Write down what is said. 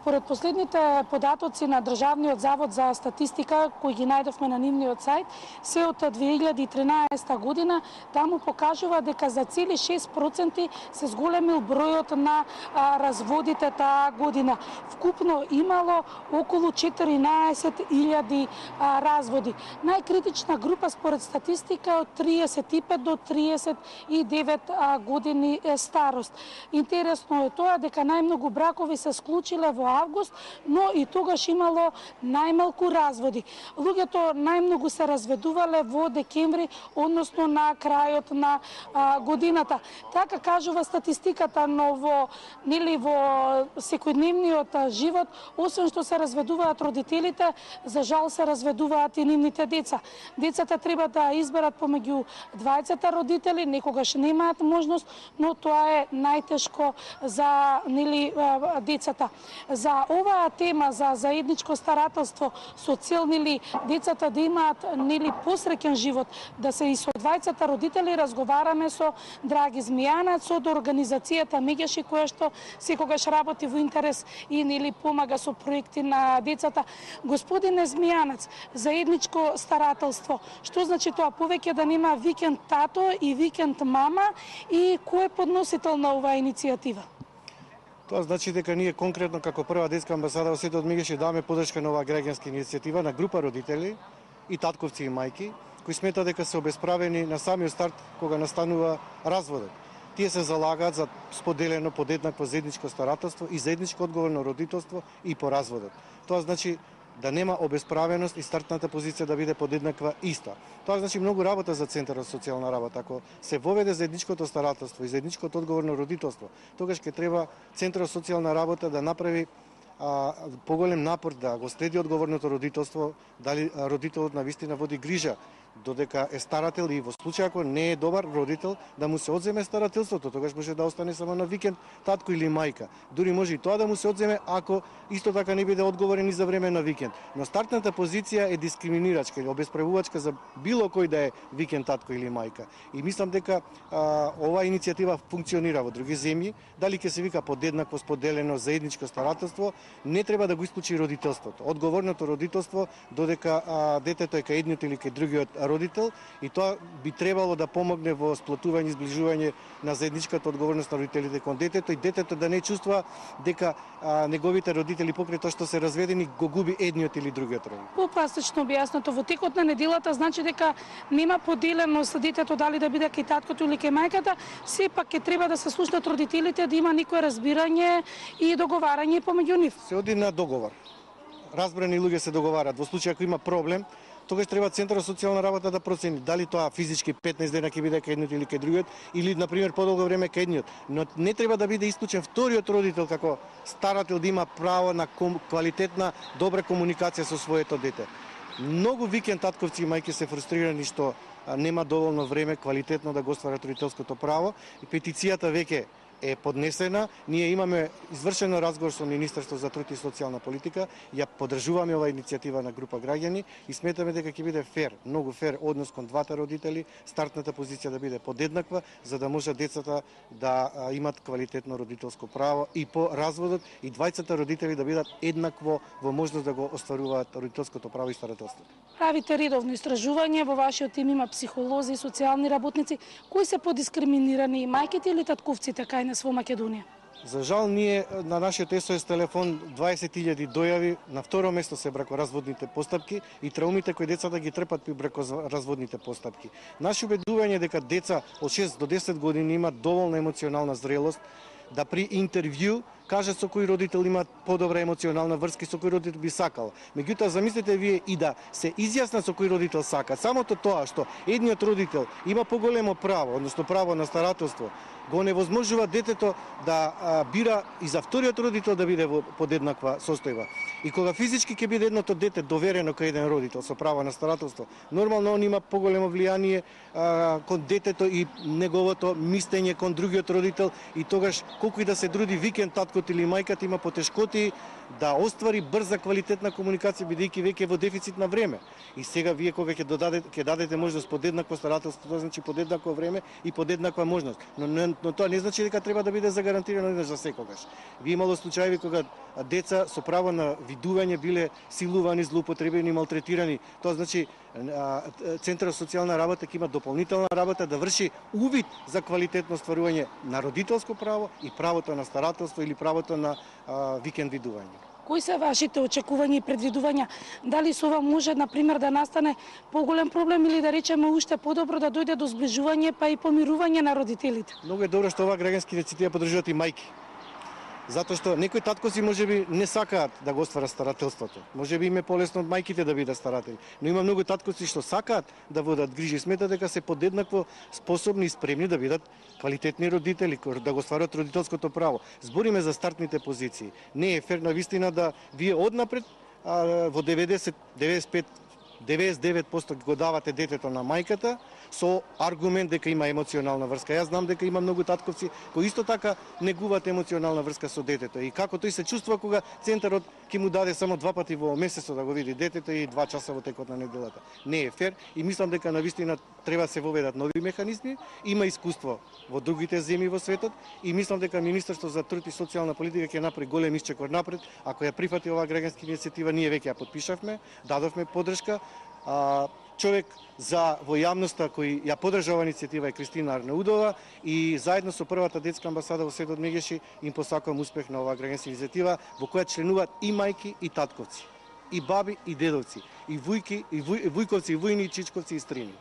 Поред последните податоци на Државниот завод за статистика, кои ги најдовме на нивниот сајт, се од 2013 година, таму покажува дека за цели 6% се зголемил бројот на разводите таа година. Вкупно имало околу 14.000 разводи. Најкритична група според статистика од 35 до 39 години старост. Интересно е тоа дека најмногу бракови се склучиле во август, но и тогаш имало најмалку разводи. Луѓето најмногу се разведувале во декември, односно на крајот на годината. Така кажува статистиката, но во секојдневниот живот, освен што се разведуваат родителите, за жал се разведуваат и нивните деца. Децата треба да изберат помеѓу двајцата родители, некогаш немаат можност, но тоа е најтешко за децата. За оваа тема за заедничко старателство со цел децата да имаат посреќен живот, да се и со двајцата родители, разговараме со Драги Змијанац од организацијата Меѓаши, која што секогаш работи во интерес и помага со проекти на децата. Господине Змијанац, заедничко старателство, што значи тоа? Повеќе да нема викенд тато и викенд мама, и кој е подносител на оваа иницијатива? Тоа значи дека ние конкретно како прва детска амбасада во светот Меѓаши даваме поддршка на оваа граѓанска иницијатива на група родители и татковци и мајки кои сметаат дека се обесправени на самиот старт кога настанува разводот. Тие се залагаат за споделено подеднакво заедничко старателство и заедничко одговорно родителство и по разводот. Тоа значи да нема обесправеност и стартната позиција да биде подеднаква иста. Тоа значи многу работа за Центарот за социјална работа. Ако се воведе заедничкото старателство и заедничкото одговорно родителство, тогаш ќе треба Центарот за социјална работа да направи поголем напор да го следи одговорното родителство, дали родителот навистина води грижа, додека е старател, и во случај ако не е добар родител, да му се одземе старателството, тогаш може да остане само на викенд татко или мајка. Дури може и тоа да му се одземе ако исто така не биде одговорен и за време на викенд. Но стартната позиција е дискриминирачка или обесправувачка за било кој да е викенд татко или мајка. И мислам дека оваа иницијатива функционира во други земји, дали ќе се вика подеднакво споделено заедничко старателство, не треба да го исклучи родителството. Одговорното родителство, додека детето е кај едниот или кај другиот родител, и тоа би требало да помогне во сплотување и зближување на заедничката одговорност на родителите кон детето, и детето да не чувствува дека неговите родители покрај тоа што се разведени го губи едниот или другиот родител. Попластично објаснато, во текот на неделата значи дека нема поделеност детето дали да биде кај таткото или кај мајката, сепак ќе треба да се слушнат родителите, да има некое разбирање и договарање помеѓу нив. Се оди на договор. Разбрани луѓе се договарат. Во случај ако има проблем, тогаш треба Центарот за социјална работа да процени дали тоа физички 15 дена ќе биде кај едниот или кај другиот, или на пример подолго време кај едниот. Но не треба да биде исклучен вториот родител како старател да има право на квалитетна, добра комуникација со своето дете. Многу викенд татковци и мајки се фрустрирани што нема доволно време квалитетно да го остварат родителското право, и петицијата веќе е поднесена. Ние имаме извршено разговор со Министерство за труд и социјална политика, ја поддржуваме оваа иницијатива на група граѓани и сметаме дека ќе биде фер, многу фер однос кон двата родители, стартната позиција да биде подеднаква, за да може децата да имат квалитетно родителско право и по разводот, и двајцата родители да бидат еднакво во можност да го остваруваат родителското право и старателството. Правите редовно истражување, во вашиот тим има психолози и социјални работници. Кои се подискриминирани, мајките или татковците кај нас во Македонија? За жал, ние на нашиот СОС телефон 20.000 дојави, на второ место се бракоразводните постапки и траумите кои децата ги трпат при бракоразводните постапки. Наше убедување дека деца од 6 до 10 години имаат доволна емоционална зрелост да при интервју кажат со кој родител имаат подобра емоционална врска и со кој родител би сакал. Меѓутоа, замислете вие и да се изјаснат со кој родител сака. Самото тоа што едниот родител има поголемо право, односно право на старателство, го невозможува детето да бира и за вториот родител да биде во подеднаква состојба. И кога физички ќе биде едното дете доверено кај еден родител со право на старателство, нормално он има поголемо влијание кон детето и неговото мислење кон другиот родител, и тогаш колку и да се труди викенд татко таткот или мајката има потешкоти да оствари брза квалитетна комуникација бидејќи веќе е во дефицит на време. И сега вие кога ќе дадете можност подеднакво старателство, тоа значи подеднакво време и подеднаква можност. Но тоа не значи дека треба да биде загарантирано еднаш за секогаш. Ви имало случаи кога деца со право на видување биле силувани, злоупотребени, малтретирани. Тоа значи Центарот за социјална работа ќе има дополнителна работа да врши увид за квалитетно стварување на родителско право и правото на старателство или правото на викенд видување. Кои се вашите очекувања и предвидувања? Дали со ова може, например, да настане поголем проблем или да речеме уште подобро да дојде до зближување па и помирување на родителите? Многу е добро што оваа граѓански иницијатива поддржуваат и мајки. Затоа што некои таткоци можеби не сакаат да го остварат старателството. Можеби им е полесно од мајките да бидат старатели, но има многу таткоци што сакаат да водат грижи, сметат дека се подеднакво способни и спремни да бидат квалитетни родители, да го стварат родителското право. Збориме за стартните позиции. Не е фер на вистина да вие однапред во 99% го давате детето на мајката со аргумент дека има емоционална врска. Јас знам дека има многу татковци кои исто така негуваат емоционална врска со детето. И како тој се чувствува кога центарот ќе му даде само 2 пати во месецот да го види детето и 2 часа во текот на неделата. Не е фер и мислам дека навистина треба да се воведат нови механизми. Има искуство во другите земји во светот и мислам дека Министерството за труд и социјална политика ќе направи голем исчекор напред. Ако ја прифати оваа граѓанска иницијатива, ние веќе ја потпишавме, дадовме поддршка. Човек во јавноста кој ја поддржа оваа иницијатива е Кристина Арнаудова и заедно со првата детска амбасада во Светот Мегеши им посакувам успех на оваа граѓанска иницијатива во која членуваат и мајки и татковци, и баби и дедовци, и вујки и вујковци и вујни и чичковци и стрини.